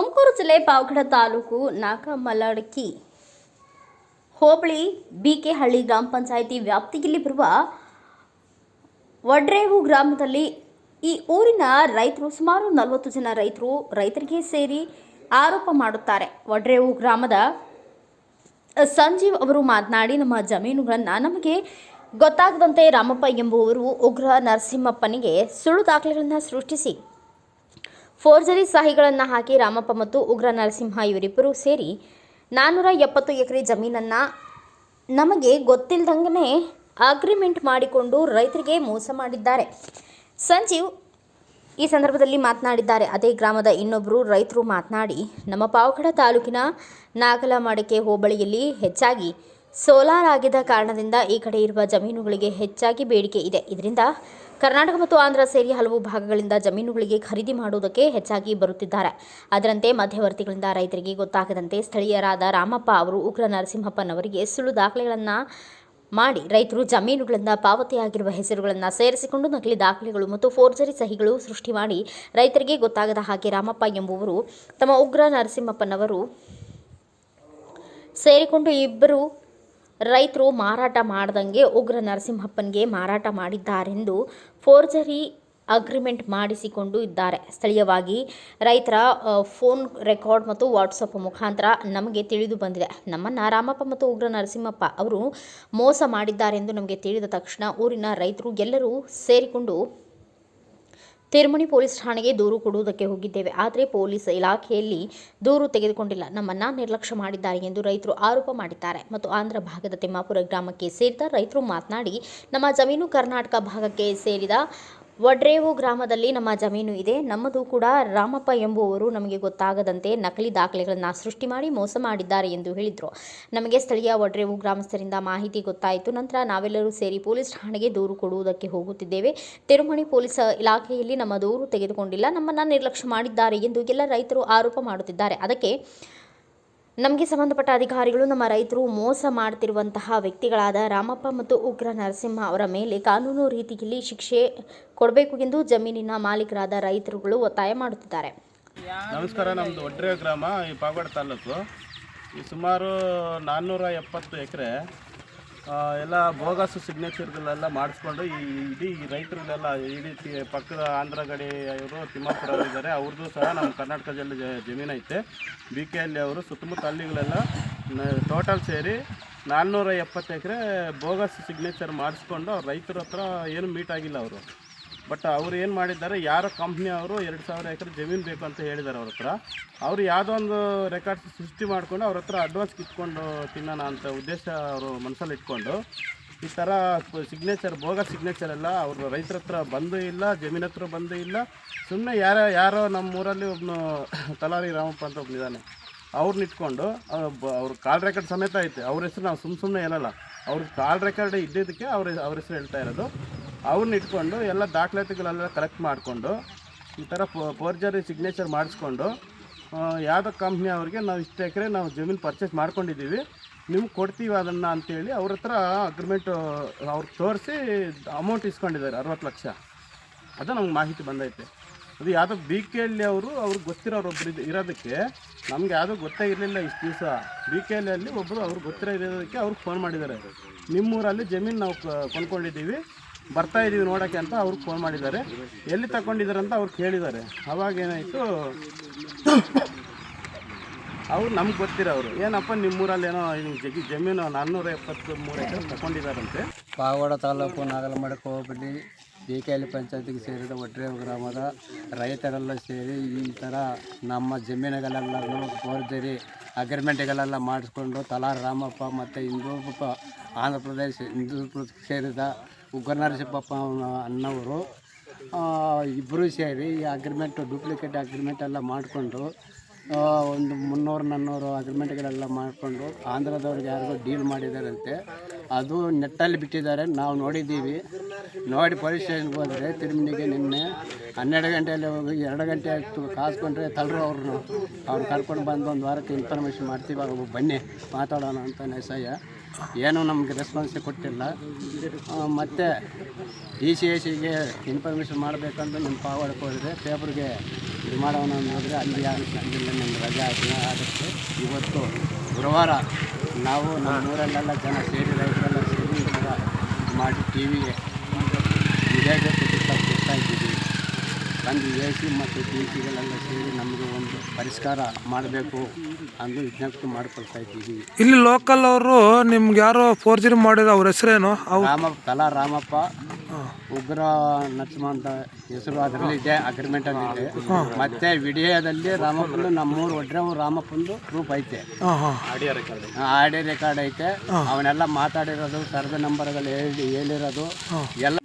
ತುಮಕೂರು ಜಿಲ್ಲೆ ಪಾವಗಡ ತಾಲೂಕು ನಾಗಮಲಡಕಿ ಹೋಬಳಿ ಬಿಕೆಹಳ್ಳಿ ಗ್ರಾಮ ಪಂಚಾಯಿತಿ ವ್ಯಾಪ್ತಿಯಲ್ಲಿ ಬರುವ ವಡ್ರೇವು ಗ್ರಾಮದಲ್ಲಿ ಈ ಊರಿನ ರೈತರು ಸುಮಾರು 40 ಜನ ರೈತರಿಗೆ ಸೇರಿ ಆರೋಪ ಮಾಡುತ್ತಾರೆ. ವಡ್ರೇವು ಗ್ರಾಮದ ಸಂಜೀವ್ ಅವರು ಮಾತನಾಡಿ, ನಮ್ಮ ಜಮೀನುಗಳನ್ನು ನಮಗೆ ಗೊತ್ತಾಗದಂತೆ ರಾಮಪ್ಪ ಎಂಬುವರು ಉಗ್ರ ನರಸಿಂಹಪ್ಪನಿಗೆ ಸುಳ್ಳು ದಾಖಲೆಗಳನ್ನು ಸೃಷ್ಟಿಸಿ ಫೋರ್ಜರಿ ಸಹಿಗಳನ್ನು ಹಾಕಿ ರಾಮಪ್ಪ ಮತ್ತು ಉಗ್ರ ನರಸಿಂಹ ಇವರಿಬ್ಬರು ಸೇರಿ 470 ಎಕರೆ ಜಮೀನನ್ನು ನಮಗೆ ಗೊತ್ತಿಲ್ಲದಂಗೆ ಅಗ್ರಿಮೆಂಟ್ ಮಾಡಿಕೊಂಡು ರೈತರಿಗೆ ಮೋಸ ಮಾಡಿದ್ದಾರೆ. ಸಂಜೀವ್ ಈ ಸಂದರ್ಭದಲ್ಲಿ ಮಾತನಾಡಿದ್ದಾರೆ. ಅದೇ ಗ್ರಾಮದ ಇನ್ನೊಬ್ಬರು ರೈತರು ಮಾತನಾಡಿ, ನಮ್ಮ ಪಾವಗಡ ತಾಲೂಕಿನ ನಾಗಲಮಡಕೆ ಹೋಬಳಿಯಲ್ಲಿ ಹೆಚ್ಚಾಗಿ ಸೋಲಾರ್ ಆಗಿದ್ದ ಕಾರಣದಿಂದ ಈ ಕಡೆ ಇರುವ ಜಮೀನುಗಳಿಗೆ ಹೆಚ್ಚಾಗಿ ಬೇಡಿಕೆ ಇದೆ. ಇದರಿಂದ ಕರ್ನಾಟಕ ಮತ್ತು ಆಂಧ್ರ ಸೇರಿ ಹಲವು ಭಾಗಗಳಿಂದ ಜಮೀನುಗಳಿಗೆ ಖರೀದಿ ಮಾಡುವುದಕ್ಕೆ ಹೆಚ್ಚಾಗಿ ಬರುತ್ತಿದ್ದಾರೆ. ಅದರಂತೆ ಮಧ್ಯವರ್ತಿಗಳಿಂದ ರೈತರಿಗೆ ಗೊತ್ತಾಗದಂತೆ ಸ್ಥಳೀಯರಾದ ರಾಮಪ್ಪ ಅವರು ಉಗ್ರ ನರಸಿಂಹಪ್ಪನವರಿಗೆ ಸುಳ್ಳು ದಾಖಲೆಗಳನ್ನು ಮಾಡಿ ರೈತರು ಜಮೀನುಗಳಿಂದ ಪಾವತಿಯಾಗಿರುವ ಹೆಸರುಗಳನ್ನು ಸೇರಿಸಿಕೊಂಡು ನಕಲಿ ದಾಖಲೆಗಳು ಮತ್ತು ಫೋರ್ಜರಿ ಸಹಿಗಳು ಸೃಷ್ಟಿ ಮಾಡಿ ರೈತರಿಗೆ ಗೊತ್ತಾಗದ ಹಾಗೆ ರಾಮಪ್ಪ ಎಂಬುವರು ತಮ್ಮ ಉಗ್ರ ನರಸಿಂಹಪ್ಪನವರು ಸೇರಿಕೊಂಡು ಇಬ್ಬರು ರೈತರು ಮಾರಾಟ ಮಾಡದಂಗೆ ಉಗ್ರ ನರಸಿಂಹಪ್ಪನಿಗೆ ಮಾರಾಟ ಮಾಡಿದ್ದಾರೆಂದು ಫೋರ್ಜರಿ ಅಗ್ರಿಮೆಂಟ್ ಮಾಡಿಸಿಕೊಂಡು ಇದ್ದಾರೆ. ಸ್ಥಳೀಯವಾಗಿ ರೈತರ ಫೋನ್ ರೆಕಾರ್ಡ್ ಮತ್ತು ವಾಟ್ಸಪ್ ಮುಖಾಂತರ ನಮಗೆ ತಿಳಿದು ಬಂದಿದೆ. ನಮ್ಮನ್ನು ರಾಮಪ್ಪ ಮತ್ತು ಉಗ್ರ ನರಸಿಂಹಪ್ಪ ಅವರು ಮೋಸ ಮಾಡಿದ್ದಾರೆಂದು ನಮಗೆ ತಿಳಿದ ತಕ್ಷಣ ಊರಿನ ರೈತರು ಎಲ್ಲರೂ ಸೇರಿಕೊಂಡು ತಿರುಮಣಿ ಪೊಲೀಸ್ ಠಾಣೆಗೆ ದೂರು ಕೊಡುವುದಕ್ಕೆ ಹೋಗಿದ್ದೇವೆ. ಆದರೆ ಪೊಲೀಸ್ ಇಲಾಖೆಯಲ್ಲಿ ದೂರು ತೆಗೆದುಕೊಂಡಿಲ್ಲ, ನಮ್ಮನ್ನು ನಿರ್ಲಕ್ಷ್ಯ ಮಾಡಿದ್ದಾರೆ ಎಂದು ರೈತರು ಆರೋಪ ಮಾಡಿದ್ದಾರೆ. ಮತ್ತು ಆಂಧ್ರ ಭಾಗದ ತಿಮ್ಮಾಪುರ ಗ್ರಾಮಕ್ಕೆ ಸೇರಿದ ರೈತರು ಮಾತನಾಡಿ, ನಮ್ಮ ಜಮೀನು ಕರ್ನಾಟಕ ಭಾಗಕ್ಕೆ ಸೇರಿದ ವಡ್ರೇವು ಗ್ರಾಮದಲ್ಲಿ ನಮ್ಮ ಜಮೀನು ಇದೆ. ನಮ್ಮದು ಕೂಡ ರಾಮಪ್ಪ ಎಂಬುವರು ನಮಗೆ ಗೊತ್ತಾಗದಂತೆ ನಕಲಿ ದಾಖಲೆಗಳನ್ನು ಸೃಷ್ಟಿ ಮಾಡಿ ಮೋಸ ಮಾಡಿದ್ದಾರೆ ಎಂದು ಹೇಳಿದರು. ನಮಗೆ ಸ್ಥಳೀಯ ವಡ್ರೇವು ಗ್ರಾಮಸ್ಥರಿಂದ ಮಾಹಿತಿ ಗೊತ್ತಾಯಿತು. ನಂತರ ನಾವೆಲ್ಲರೂ ಸೇರಿ ಪೊಲೀಸ್ ಠಾಣೆಗೆ ದೂರು ಕೊಡುವುದಕ್ಕೆ ಹೋಗುತ್ತಿದ್ದೇವೆ. ತಿರುಮಣಿ ಪೊಲೀಸ್ ಇಲಾಖೆಯಲ್ಲಿ ನಮ್ಮ ದೂರು ತೆಗೆದುಕೊಂಡಿಲ್ಲ, ನಮ್ಮನ್ನು ನಿರ್ಲಕ್ಷ್ಯ ಮಾಡಿದ್ದಾರೆ ಎಂದು ಎಲ್ಲ ರೈತರು ಆರೋಪ ಮಾಡುತ್ತಿದ್ದಾರೆ. ಅದಕ್ಕೆ ನಮಗೆ ಸಂಬಂಧಪಟ್ಟ ಅಧಿಕಾರಿಗಳು ನಮ್ಮ ರೈತರು ಮೋಸ ಮಾಡ್ತಿರುವಂತಹ ವ್ಯಕ್ತಿಗಳಾದ ರಾಮಪ್ಪ ಮತ್ತು ಉಗ್ರ ನರಸಿಂಹ ಅವರ ಮೇಲೆ ಕಾನೂನು ರೀತಿಯಲ್ಲಿ ಶಿಕ್ಷೆ ಕೊಡಬೇಕು ಎಂದು ಜಮೀನಿನ ಮಾಲೀಕರಾದ ರೈತರುಗಳು ಒತ್ತಾಯ ಮಾಡುತ್ತಿದ್ದಾರೆ. ನಮಸ್ಕಾರ. ನಮ್ಮದು ವಡ್ರೇವು ಗ್ರಾಮ, ಈ ಪಾವಗಡ ತಾಲೂಕು. ಈ ಸುಮಾರು 470 ಎಕರೆ ಎಲ್ಲ ಬೋಗಸ್ ಸಿಗ್ನೇಚರ್ಗಳೆಲ್ಲ ಮಾಡಿಸ್ಕೊಂಡು ಇಡೀ ರೈತರುಗಳೆಲ್ಲ ಇಡೀ ಪಕ್ಕದ ಆಂಧ್ರ ಗಡಿ ಅವರು ತಿಮ್ಮಾಪುರ ಇದ್ದಾರೆ. ಅವ್ರದ್ದು ಸಹ ನಮ್ಮ ಕರ್ನಾಟಕದಲ್ಲಿ ಜಮೀನು ಐತೆ. ಬಿಕೆಹಳ್ಳಿ ಅವರು ಸುತ್ತಮುತ್ತ ಹಳ್ಳಿಗಳೆಲ್ಲ ಟೋಟಲ್ ಸೇರಿ 470 ಎಕರೆ ಬೋಗಸ್ ಸಿಗ್ನೇಚರ್ ಮಾಡಿಸ್ಕೊಂಡು ಅವ್ರು ರೈತರ ಹತ್ರ ಏನು ಮೀಟ್ ಆಗಿಲ್ಲ ಅವರು. ಬಟ್ ಅವ್ರು ಏನು ಮಾಡಿದ್ದಾರೆ, ಯಾರೋ ಕಂಪ್ನಿ ಅವರು 2000 ಎಕರೆ ಜಮೀನು ಬೇಕು ಅಂತ ಹೇಳಿದ್ದಾರೆ ಅವ್ರ ಹತ್ರ. ಅವರು ಯಾವುದೋ ಒಂದು ರೆಕಾರ್ಡ್ಸ್ ಸೃಷ್ಟಿ ಮಾಡಿಕೊಂಡು ಅವ್ರ ಹತ್ರ ಅಡ್ವಾನ್ಸ್ ಕಿತ್ಕೊಂಡು ತಿನ್ನೋಣ ಅಂತ ಉದ್ದೇಶ ಅವರು ಮನಸ್ಸಲ್ಲಿ ಇಟ್ಕೊಂಡು ಈ ಥರ ಸಿಗ್ನೇಚರ್ ಬೋಗಸ್ ಸಿಗ್ನೇಚರ್ ಎಲ್ಲ ಅವ್ರ ರೈತರ ಹತ್ರ ಬಂದು ಇಲ್ಲ, ಜಮೀನು ಹತ್ರ ಬಂದು ಇಲ್ಲ. ಸುಮ್ಮನೆ ಯಾರೋ ನಮ್ಮೂರಲ್ಲಿ ಒಬ್ಬನು ತಲಾರಿ ರಾಮಪ್ಪ ಅಂತ ಒಬ್ಬನಿದ್ದಾನೆ, ಅವ್ರನ್ನ ಇಟ್ಕೊಂಡು ಅವ್ರ ಕಾಲ್ ರೆಕಾರ್ಡ್ ಸಮೇತ ಐತೆ. ಅವ್ರ ಹೆಸರು ನಾವು ಸುಮ್ಮನೆ ಹೇಳಲ್ಲ, ಅವ್ರ ಕಾಲ್ ರೆಕಾರ್ಡ್ ಇದ್ದಿದ್ದಕ್ಕೆ ಅವ್ರ ಹೆಸರು ಹೇಳ್ತಾ ಇರೋದು. ಅವ್ರನ್ನ ಇಟ್ಕೊಂಡು ಎಲ್ಲ ದಾಖಲಾತಿಗಳೆಲ್ಲ ಕಲೆಕ್ಟ್ ಮಾಡಿಕೊಂಡು ಈ ಥರ ಫೋರ್ಜರಿ ಸಿಗ್ನೇಚರ್ ಮಾಡಿಸ್ಕೊಂಡು ಯಾವುದೋ ಕಂಪ್ನಿ ಅವ್ರಿಗೆ ನಾವು ಇಷ್ಟು ಎಕರೆ ನಾವು ಜಮೀನು ಪರ್ಚೇಸ್ ಮಾಡ್ಕೊಂಡಿದ್ದೀವಿ, ನಿಮ್ಗೆ ಕೊಡ್ತೀವಿ ಅದನ್ನು ಅಂತೇಳಿ ಅವ್ರ ಹತ್ರ ಅಗ್ರಿಮೆಂಟು ಅವ್ರು ತೋರಿಸಿ ಅಮೌಂಟ್ ಇಸ್ಕೊಂಡಿದ್ದಾರೆ 60 ಲಕ್ಷ. ಅದು ನಮ್ಗೆ ಮಾಹಿತಿ ಬಂದೈತೆ. ಅದು ಯಾವುದೋ ಬಿಕೆಹಳ್ಳಿ ಅವ್ರಿಗೆ ಗೊತ್ತಿರೋರೊಬ್ಬರು ಇರೋದಕ್ಕೆ ನಮ್ಗೆ ಯಾವುದೂ ಗೊತ್ತೇ ಇರಲಿಲ್ಲ. ಇಷ್ಟು ದಿವಸ ಬಿಕೆಹಳ್ಳಿಯಲ್ಲಿ ಒಬ್ಬರು ಅವ್ರಿಗೆ ಗೊತ್ತಿರೋ ಇರೋದಕ್ಕೆ ಅವ್ರಿಗೆ ಫೋನ್ ಮಾಡಿದ್ದಾರೆ, ನಿಮ್ಮೂರಲ್ಲಿ ಜಮೀನು ನಾವು ಕೊಂಡ್ಕೊಂಡಿದ್ದೀವಿ, ಬರ್ತಾ ಇದ್ದೀವಿ ನೋಡೋಕ್ಕೆ ಅಂತ ಅವ್ರಿಗೆ ಫೋನ್ ಮಾಡಿದ್ದಾರೆ. ಎಲ್ಲಿ ತಗೊಂಡಿದ್ದಾರೆ ಅಂತ ಅವ್ರು ಕೇಳಿದ್ದಾರೆ. ಅವಾಗೇನಾಯಿತು, ಅವ್ರು ನಮ್ಗೆ ಗೊತ್ತಿರೋರು ಏನಪ್ಪ ನಿಮ್ಮೂರಲ್ಲಿ ಏನೋ ಜಮೀನು 473 ಎಕರೆ ತಗೊಂಡಿದ್ದಾರಂತೆ. ಪಾವಗಡ ತಾಲೂಕು ನಾಗಲಮಡಕೆ ಹೋಬಳಿ ಬಿಕೆಹಳ್ಳಿ ಪಂಚಾಯತಿಗೆ ಸೇರಿದ ವಡ್ರೇವು ಗ್ರಾಮದ ರೈತರೆಲ್ಲ ಸೇರಿ ಈ ಥರ ನಮ್ಮ ಜಮೀನುಗಳೆಲ್ಲರೂ ಫೋರ್ಜರಿ ಅಗ್ರಿಮೆಂಟ್ಗಳೆಲ್ಲ ಮಾಡಿಸ್ಕೊಂಡು ತಲಾರ್ ರಾಮಪ್ಪ ಮತ್ತು ಆಂಧ್ರ ಪ್ರದೇಶ ಹಿಂದೂಪುರಕ್ಕೆ ಸೇರಿದ ಉಗ್ರ ನರಸಿಂಹಪ್ಪ ಅನ್ನೋರು ಇಬ್ಬರು ಸೇರಿ ಈ ಅಗ್ರಿಮೆಂಟು ಡೂಪ್ಲಿಕೇಟ್ ಅಗ್ರಿಮೆಂಟ್ ಎಲ್ಲ ಮಾಡಿಕೊಂಡು ಒಂದು 300-400 ಅಗ್ರಿಮೆಂಟ್ಗಳೆಲ್ಲ ಮಾಡಿಕೊಂಡು ಆಂಧ್ರದವ್ರಿಗೆ ಯಾರಿಗೂ ಡೀಲ್ ಮಾಡಿದಾರಂತೆ. ಅದು ನೆಟ್ಟಲ್ಲಿ ಬಿಟ್ಟಿದ್ದಾರೆ, ನಾವು ನೋಡಿದ್ದೀವಿ. ನೋಡಿ ಪೊಲೀಸ್ ಸ್ಟೇಷನ್ಗೆ ಹೋದರೆ ತಿರುಮಣಿಗೆ ನಿನ್ನೆ 12 ಗಂಟೆಯಲ್ಲಿ ಹೋಗಿ 2 ಗಂಟೆ ಆಯಿತು ಕಾಸ್ಕೊಂಡ್ರೆ ತಳ್ಳರು ಅವ್ರು ಕರ್ಕೊಂಡು ಬಂದು ಒಂದು ವಾರಕ್ಕೆ ಇನ್ಫಾರ್ಮೇಷನ್ ಮಾಡ್ತೀವಿ, ಅವಾಗ ಬನ್ನಿ ಮಾತಾಡೋಣ ಅಂತ ಎಸ್ಐ ಏನೂ ನಮಗೆ ರೆಸ್ಪಾನ್ಸೇ ಕೊಟ್ಟಿಲ್ಲ. ಮತ್ತು DCIಗೆ ಇನ್ಫಾರ್ಮೇಷನ್ ಮಾಡಬೇಕಂತ ನಮ್ಮ ಪಾವಗಡಕ್ಕೆ ಹೋದರೆ ಪೇಪರ್ಗೆ ಇದು ಮಾಡೋಣ ನೋಡಿದ್ರೆ ಅಲ್ಲಿ ಅಲ್ಲಿಂದ ನಮ್ಗೆ ರಜೆ ಆಗುತ್ತೆ. ಇವತ್ತು ಗುರುವಾರ ನಾವು ನಮ್ಮ ಊರಲ್ಲೆಲ್ಲ ಜನ ಸೇರಿ ರೈತರೆಲ್ಲ ಸೇರಿ ಈ ಥರ ಮಾಡಿ ಟಿ ವಿಗೆ ಇದೇ ಕೊಡ್ತಾ ಇದ್ದೀವಿ. ಬಂದು ಎ ಸಿ ಮತ್ತು ಟಿ ಸಿಗಳೆಲ್ಲ ಸೇರಿ ನಮಗೆ ಒಂದು ಪರಿಷ್ಕಾರ ಮಾಡಬೇಕು ಅಂದು ವಿಜ್ಞಪ್ತಿ ಮಾಡಿಕೊಳ್ತಾ ಇದ್ದೀವಿ. ಇಲ್ಲಿ ಲೋಕಲ್ ಅವರು ನಿಮ್ಗೆ ಯಾರೋ ಫೋರ್ಜರಿ ಮಾಡಿರೋ ಅವ್ರ ಹೆಸರೇನು? ಕಲಾ ರಾಮಪ್ಪ, ಉಗ್ರ ನರಸಿಂಹ ಅಂತ ಹೆಸರು ಅದರಲ್ಲಿ ಇದೆ, ಅಗ್ರಿಮೆಂಟಲ್ಲಿ ಇದೆ. ಮತ್ತೆ ವಿಡಿಯೋದಲ್ಲಿ ರಾಮಪ್ಪಂದು ನಮ್ಮೂರು ಒಡ್ರೆ ರಾಮಪ್ಪಂದು ಪ್ರೂಫ್ ಐತೆ, ಆಡಿಯೋ ರೆಕಾರ್ಡ್ ಐತೆ. ಅವನ್ನೆಲ್ಲ ಮಾತಾಡಿರೋದು, ಸರ್ವೆ ನಂಬರ್ಗಳು ಹೇಳಿರೋದು ಎಲ್ಲ.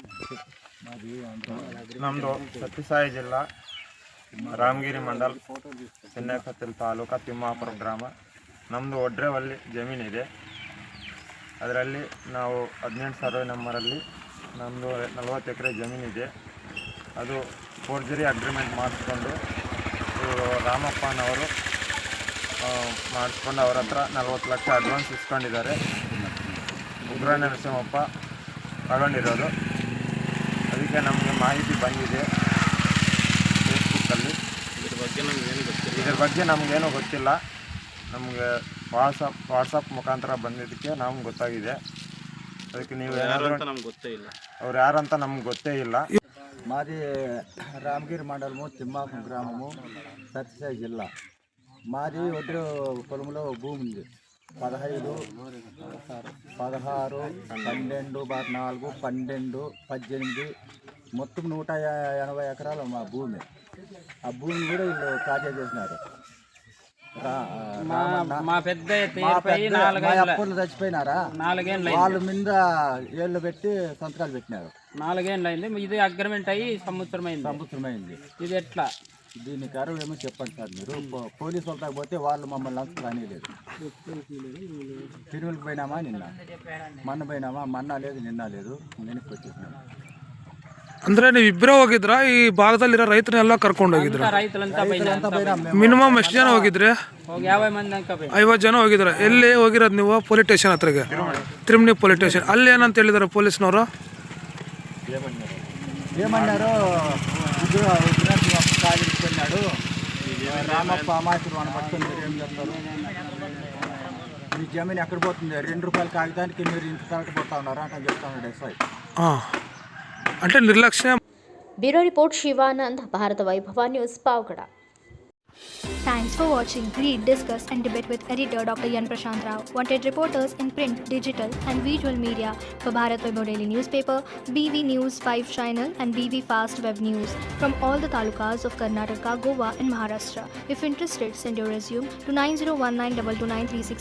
ನಮ್ಮದು ಸತ್ಯಸಾಯಿ ಜಿಲ್ಲಾ ರಾಮಗಿರಿ ಮಂಡಲ್, ಚೆನ್ನಕತ್ತಲ್ ತಾಲೂಕು, ತಿಮ್ಮಾಪುರ ಗ್ರಾಮ. ನಮ್ಮದು ಒಡ್ರೆವಲ್ಲಿ ಜಮೀನಿದೆ. ಅದರಲ್ಲಿ ನಾವು 18 ಸರ್ವೆ ನಂಬರಲ್ಲಿ ನಮ್ಮದು 40 ಎಕರೆ ಜಮೀನಿದೆ. ಅದು ಫೋರ್ಜರಿ ಅಗ್ರಿಮೆಂಟ್ ಮಾಡಿಸ್ಕೊಂಡು ರಾಮಪ್ಪನವರು ಮಾಡಿಸ್ಕೊಂಡು ಅವ್ರ ಹತ್ರ 40 ಲಕ್ಷ ಅಡ್ವಾನ್ಸ್ ಇಸ್ಕೊಂಡಿದ್ದಾರೆ. ಉಗ್ರ ನರಸಿಂಹಪ್ಪ ತಗೊಂಡಿರೋದು. ಅದಕ್ಕೆ ನಮಗೆ ಮಾಹಿತಿ ಬಂದಿದೆ ಫೇಸ್ಬುಕ್ಕಲ್ಲಿ. ಇದ್ರ ಬಗ್ಗೆ ನಮಗೇನೂ ಗೊತ್ತಿಲ್ಲ. ನಮಗೆ ವಾಟ್ಸಪ್ ಮುಖಾಂತರ ಬಂದಿದ್ದಕ್ಕೆ ನಮ್ಗೆ ಗೊತ್ತಾಗಿದೆ. ಅದಕ್ಕೆ ನೀವು ಏನಾದರೂ ಅವ್ರು ಯಾರಂತ ನಮ್ಗೆ ಗೊತ್ತೇ ಇಲ್ಲ. మాది రామగిరి మండలము, తిమ్మాపురం గ్రామము, సత్యసాయి జిల్లా. మాది ఒడ్డు పొలంలో భూమి ఉంది. 15, 16, 12/4, 12, 18 మొత్తం 180 ఎకరాలు మా భూమి. ఆ భూమిని కూడా వీళ్ళు కాజా చేసినారు. అప్పులు చచ్చిపోయినారా, వాళ్ళ మీద ఏళ్ళు పెట్టి సంతకాలు పెట్టినారు. 4 ఏళ్ళు అయింది. ఇది అగ్రిమెంట్ అయ్యి సంవత్సరం అయింది. ఇది ఎట్లా? దీని కారణం ఏమో చెప్పండి సార్. మీరు పోలీసు వాళ్ళకి పోతే వాళ్ళు మమ్మల్ని అంత రానిలేదు. తిరుమలకి పోయినామా, మొన్న పోయినామా, మొన్న లేదు, నిన్న లేదు, వెనక్కి వచ్చేసినాము. ಅಂದ್ರೆ ನೀವು ಇಬ್ಬರೇ ಹೋಗಿದ್ರಾ? ಈ ಭಾಗದಲ್ಲಿರೋ ರೈತರನ್ನೆಲ್ಲ ಕರ್ಕೊಂಡು ಹೋಗಿದ್ರ? ರೈತರಂతా ಮಿನಿಮಮ್ ಎಷ್ಟು ಜನ ಹೋಗಿದ್ರಿ? 50 ಮಂದಿ ಅಂಕ 50 ಜನ ಹೋಗಿದ್ರ. ಎಲ್ಲಿ ಹೋಗಿರೋದು ನೀವು? ಪೊಲೀಸ್ ಸ್ಟೇಷನ್ ಹತ್ರಗೆ, ತಿರುಮಣಿ ಪೊಲೀಸ್ ಸ್ಟೇಷನ್. ಅಲ್ಲಿ ಏನಂತ ಹೇಳಿದಾರೆ ಪೊಲೀಸ್ನವರು? ఏమన్నారు, కాగిడిపోయినాడు రామప్ప అమాయకుడు అని పట్టుకొని మీరు ఏం చేస్తారు? మీ జమీన్ ఎక్కడ పోతుంది? 2 రూపాయల కాగితానికి మీరు ఇంత తరగపోతా ఉన్నారా అని చెప్తాను ఎస్ఐ. అంటే నిర్లక్ష్యం. ಬ್ಯೂರೋ ರಿಪೋರ್ಟ್ ಶಿವಾನಂದ್, ಭಾರತ ವೈಭವ news, Pavagada. Thanks for watching. Read, discuss and debate with editor Dr. Yan Prashant Rao. Wanted reporters in print, digital and visual media for Bharat Vaibhav Daily Newspaper, BV News 5 Channel and BV Fast Web News from all the talukas of Karnataka, Goa and Maharashtra. If interested, send your resume to 9019229369.